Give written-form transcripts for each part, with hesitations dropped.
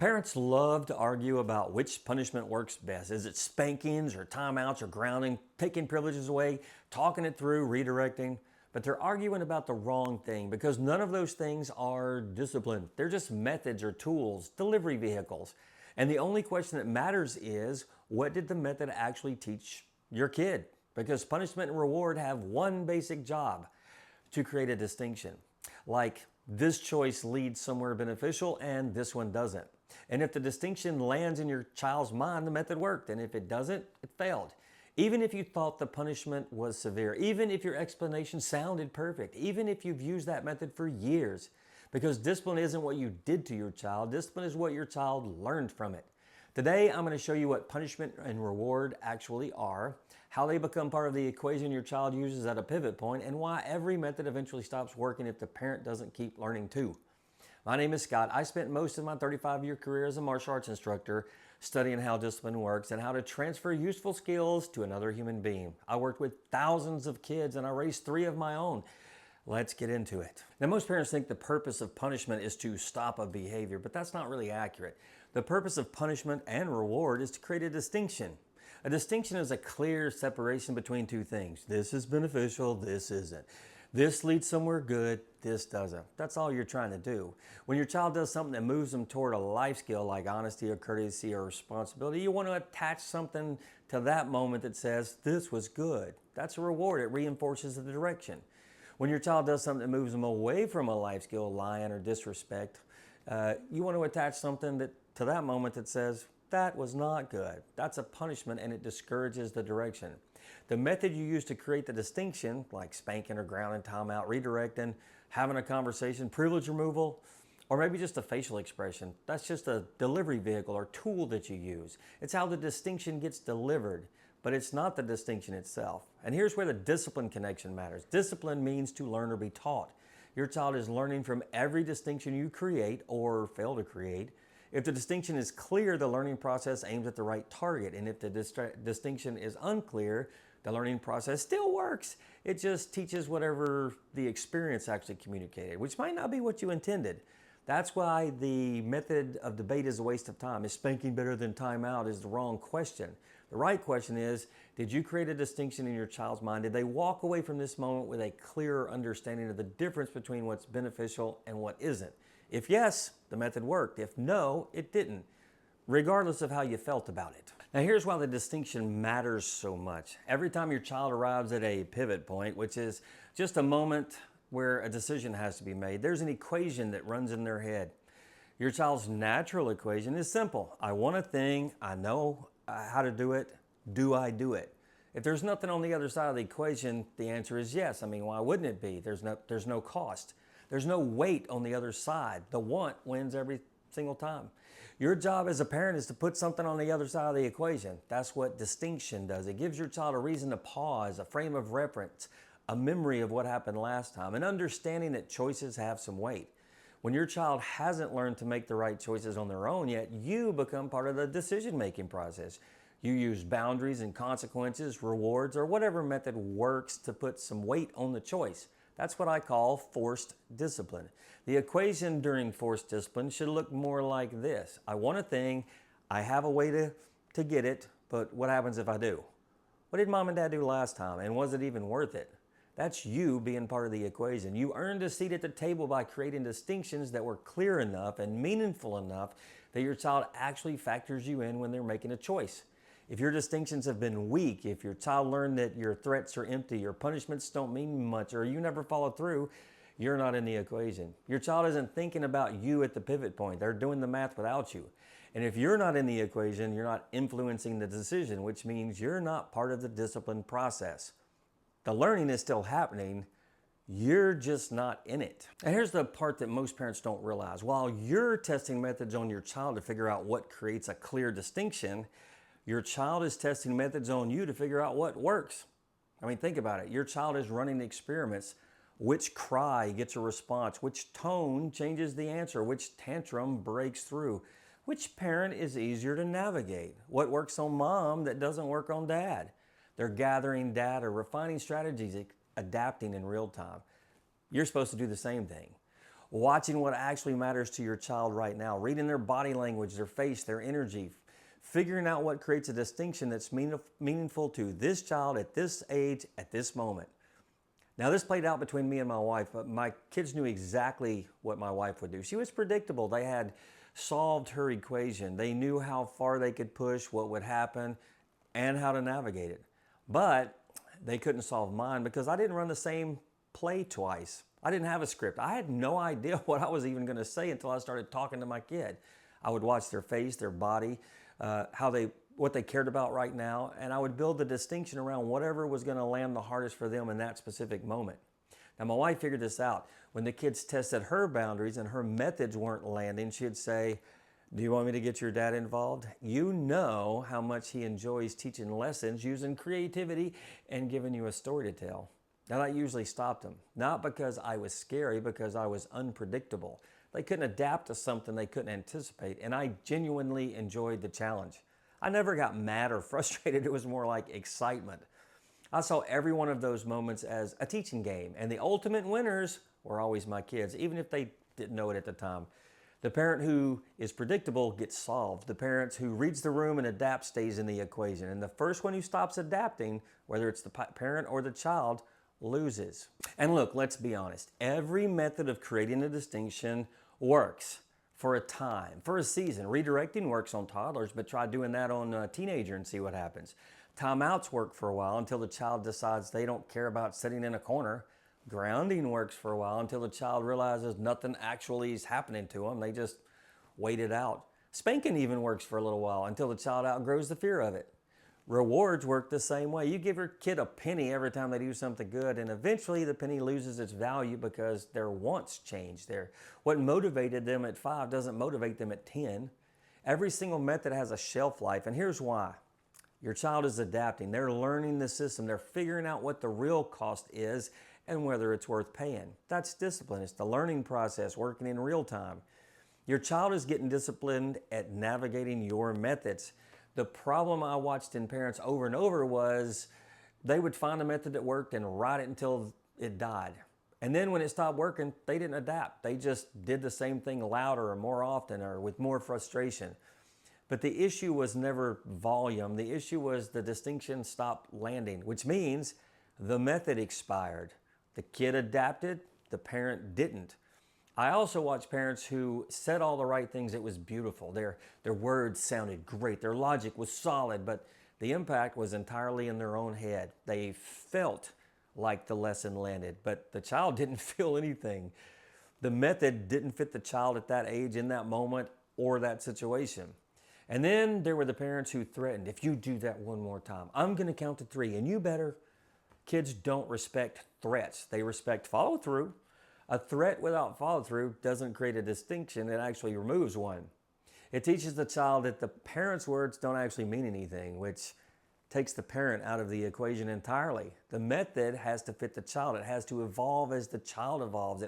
Parents love to argue about which punishment works best. Is it spankings or timeouts or grounding, taking privileges away, talking it through, redirecting? But they're arguing about the wrong thing because none of those things are discipline. They're just methods or tools, delivery vehicles. And the only question that matters is, what did the method actually teach your kid? Because punishment and reward have one basic job: to create a distinction. Like, this choice leads somewhere beneficial and this one doesn't. And if the distinction lands in your child's mind, the method worked. And if it doesn't, it failed. Even if you thought the punishment was severe, even if your explanation sounded perfect, even if you've used that method for years, because discipline isn't what you did to your child, discipline is what your child learned from it. Today, I'm going to show you what punishment and reward actually are, how they become part of the equation your child uses at a pivot point, and why every method eventually stops working if the parent doesn't keep learning too. My name is Scott. I spent most of my 35-year career as a martial arts instructor studying how discipline works and how to transfer useful skills to another human being. I worked with thousands of kids and I raised 3 of my own. Let's get into it. Now, most parents think the purpose of punishment is to stop a behavior, but that's not really accurate. The purpose of punishment and reward is to create a distinction. A distinction is a clear separation between two things. This is beneficial, this isn't. This leads somewhere good, this doesn't. That's all you're trying to do. When your child does something that moves them toward a life skill like honesty or courtesy or responsibility, you want to attach something to that moment that says, this was good. That's a reward. It reinforces the direction. When your child does something that moves them away from a life skill, lying or disrespect, you want to attach something to that moment that says, that was not good. That's a punishment and it discourages the direction. The method you use to create the distinction, like spanking or grounding, timeout, redirecting, having a conversation, privilege removal, or maybe just a facial expression, that's just a delivery vehicle or tool that you use. It's how the distinction gets delivered, but it's not the distinction itself. And here's where the discipline connection matters. Discipline means to learn or be taught. Your child is learning from every distinction you create or fail to create. If the distinction is clear, the learning process aims at the right target. And if the distinction is unclear, the learning process still works. It just teaches whatever the experience actually communicated, which might not be what you intended. That's why the method of debate is a waste of time. Is spanking better than timeout is the wrong question. The right question is, did you create a distinction in your child's mind? Did they walk away from this moment with a clearer understanding of the difference between what's beneficial and what isn't? If yes, the method worked. If no, it didn't, regardless of how you felt about it. Now, here's why the distinction matters so much. Every time your child arrives at a pivot point, which is just a moment where a decision has to be made, there's an equation that runs in their head. Your child's natural equation is simple. I want a thing, I know how to do it, do I do it? If there's nothing on the other side of the equation, the answer is yes. I mean, why wouldn't it be? There's no cost. There's no weight on the other side. The want wins every single time. Your job as a parent is to put something on the other side of the equation. That's what distinction does. It gives your child a reason to pause, a frame of reference, a memory of what happened last time, an understanding that choices have some weight. When your child hasn't learned to make the right choices on their own yet, you become part of the decision-making process. You use boundaries and consequences, rewards, or whatever method works to put some weight on the choice. That's what I call forced discipline. The equation during forced discipline should look more like this. I want a thing, I have a way to get it, but what happens if I do? What did mom and dad do last time, and was it even worth it? That's you being part of the equation. You earned a seat at the table by creating distinctions that were clear enough and meaningful enough that your child actually factors you in when they're making a choice. If your distinctions have been weak, if your child learned that your threats are empty, your punishments don't mean much, or you never follow through, you're not in the equation. Your child isn't thinking about you at the pivot point. They're doing the math without you. And if you're not in the equation, you're not influencing the decision, which means you're not part of the discipline process. The learning is still happening. You're just not in it. And here's the part that most parents don't realize. While you're testing methods on your child to figure out what creates a clear distinction, your child is testing methods on you to figure out what works. I mean, think about it. Your child is running experiments. Which cry gets a response? Which tone changes the answer? Which tantrum breaks through? Which parent is easier to navigate? What works on mom that doesn't work on dad? They're gathering data, refining strategies, adapting in real time. You're supposed to do the same thing. watching what actually matters to your child right now, reading their body language, their face, their energy, figuring out what creates a distinction that's meaningful to this child at this age, at this moment. Now, this played out between me and my wife, but my kids knew exactly what my wife would do. She was predictable. They had solved her equation. They knew how far they could push, what would happen, and how to navigate it. But they couldn't solve mine because I didn't run the same play twice. I didn't have a script. I had no idea what I was even going to say until I started talking to my kid. I would watch their face, their body, what they cared about right now, and I would build the distinction around whatever was going to land the hardest for them in that specific moment. Now, my wife figured this out. When the kids tested her boundaries and her methods weren't landing, she'd say, "Do you want me to get your dad involved? You know how much he enjoys teaching lessons using creativity and giving you a story to tell." Now, that usually stopped them. Not because I was scary, because I was unpredictable. They couldn't adapt to something they couldn't anticipate, and I genuinely enjoyed the challenge. I never got mad or frustrated. It was more like excitement. I saw every one of those moments as a teaching game, and the ultimate winners were always my kids, even if they didn't know it at the time. The parent who is predictable gets solved. The parent who reads the room and adapts stays in the equation. And the first one who stops adapting, whether it's the parent or the child, loses. And look, let's be honest. Every method of creating a distinction works for a time, for a season. Redirecting works on toddlers, but try doing that on a teenager and see what happens. Timeouts work for a while until the child decides they don't care about sitting in a corner. Grounding works for a while until the child realizes nothing actually is happening to them. They just wait it out. Spanking even works for a little while until the child outgrows the fear of it. Rewards work the same way. You give your kid a penny every time they do something good, and eventually the penny loses its value because their wants change. What motivated them at 5 doesn't motivate them at 10. Every single method has a shelf life, and here's why. Your child is adapting. They're learning the system. They're figuring out what the real cost is and whether it's worth paying. That's discipline. It's the learning process working in real time. Your child is getting disciplined at navigating your methods. The problem I watched in parents over and over was they would find a method that worked and ride it until it died. And then when it stopped working, they didn't adapt. They just did the same thing louder or more often or with more frustration. But the issue was never volume. The issue was the distinction stopped landing, which means the method expired. The kid adapted, the parent didn't. I also watched parents who said all the right things. It was beautiful. Their words sounded great. Their logic was solid, but the impact was entirely in their own head. They felt like the lesson landed, but the child didn't feel anything. The method didn't fit the child at that age, in that moment, or that situation. And then there were the parents who threatened, "If you do that one more time, I'm going to count to 3 and you better." Kids don't respect threats. They respect follow through. A threat without follow through doesn't create a distinction. It actually removes one. It teaches the child that the parent's words don't actually mean anything, which takes the parent out of the equation entirely. The method has to fit the child. It has to evolve as the child evolves.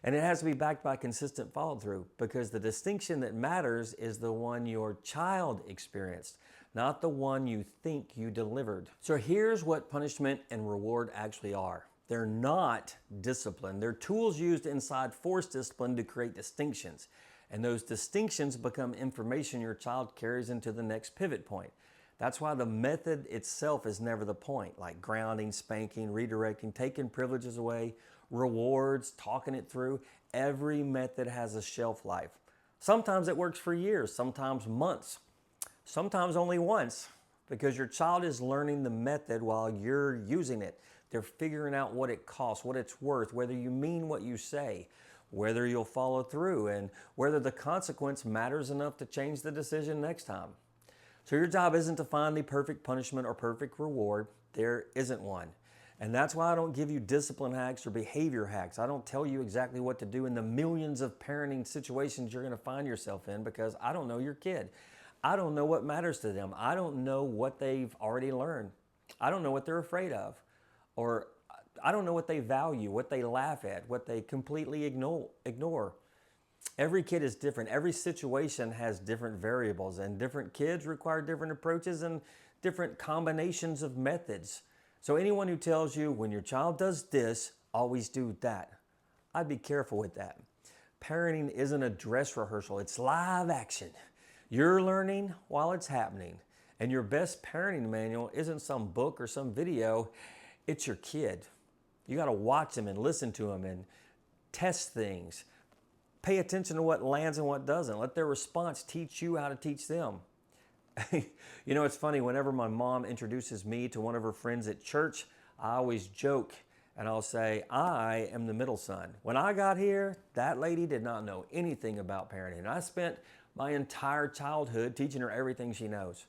And it has to be backed by consistent follow through, because the distinction that matters is the one your child experienced, not the one you think you delivered. So here's what punishment and reward actually are. They're not discipline. They're tools used inside forced discipline to create distinctions. And those distinctions become information your child carries into the next pivot point. That's why the method itself is never the point, like grounding, spanking, redirecting, taking privileges away, rewards, talking it through. Every method has a shelf life. Sometimes it works for years, sometimes months, sometimes only once, because your child is learning the method while you're using it. They're figuring out what it costs, what it's worth, whether you mean what you say, whether you'll follow through, and whether the consequence matters enough to change the decision next time. So your job isn't to find the perfect punishment or perfect reward. There isn't one. And that's why I don't give you discipline hacks or behavior hacks. I don't tell you exactly what to do in the millions of parenting situations you're going to find yourself in, because I don't know your kid. I don't know what matters to them. I don't know what they've already learned. I don't know what they're afraid of. Or I don't know what they value, what they laugh at, what they completely ignore. Every kid is different. Every situation has different variables, and different kids require different approaches and different combinations of methods. So anyone who tells you when your child does this, always do that, I'd be careful with that. Parenting isn't a dress rehearsal, it's live action. You're learning while it's happening. And your best parenting manual isn't some book or some video, it's your kid. You got to watch them and listen to them and test things. Pay attention to what lands and what doesn't. Let their response teach you how to teach them. You know, it's funny, whenever my mom introduces me to one of her friends at church, I always joke and I'll say, I am the middle son. When I got here, that lady did not know anything about parenting. I spent my entire childhood teaching her everything she knows.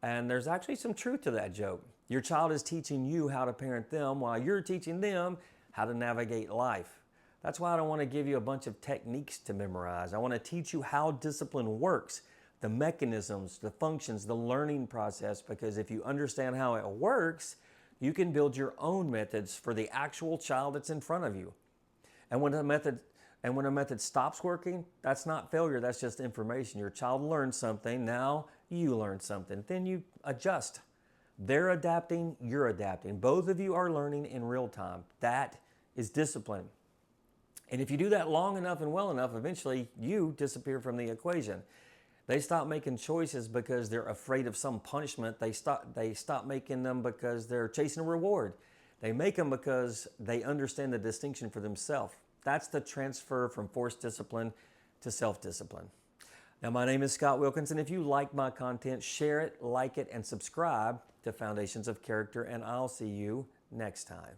And there's actually some truth to that joke. Your child is teaching you how to parent them while you're teaching them how to navigate life. That's why I don't want to give you a bunch of techniques to memorize. I want to teach you how discipline works, the mechanisms, the functions, the learning process, because if you understand how it works, you can build your own methods for the actual child that's in front of you. And when a method stops working, that's not failure, that's just information. Your child learned something, now you learn something. Then you adjust. They're adapting, you're adapting. Both of you are learning in real time. That is discipline. And if you do that long enough and well enough, eventually you disappear from the equation. They stop making choices because they're afraid of some punishment. They stop making them because they're chasing a reward. They make them because they understand the distinction for themselves. That's the transfer from forced discipline to self-discipline. Now, my name is Scott Wilkinson. If you like my content, share it, like it, and subscribe to Foundations of Character, and I'll see you next time.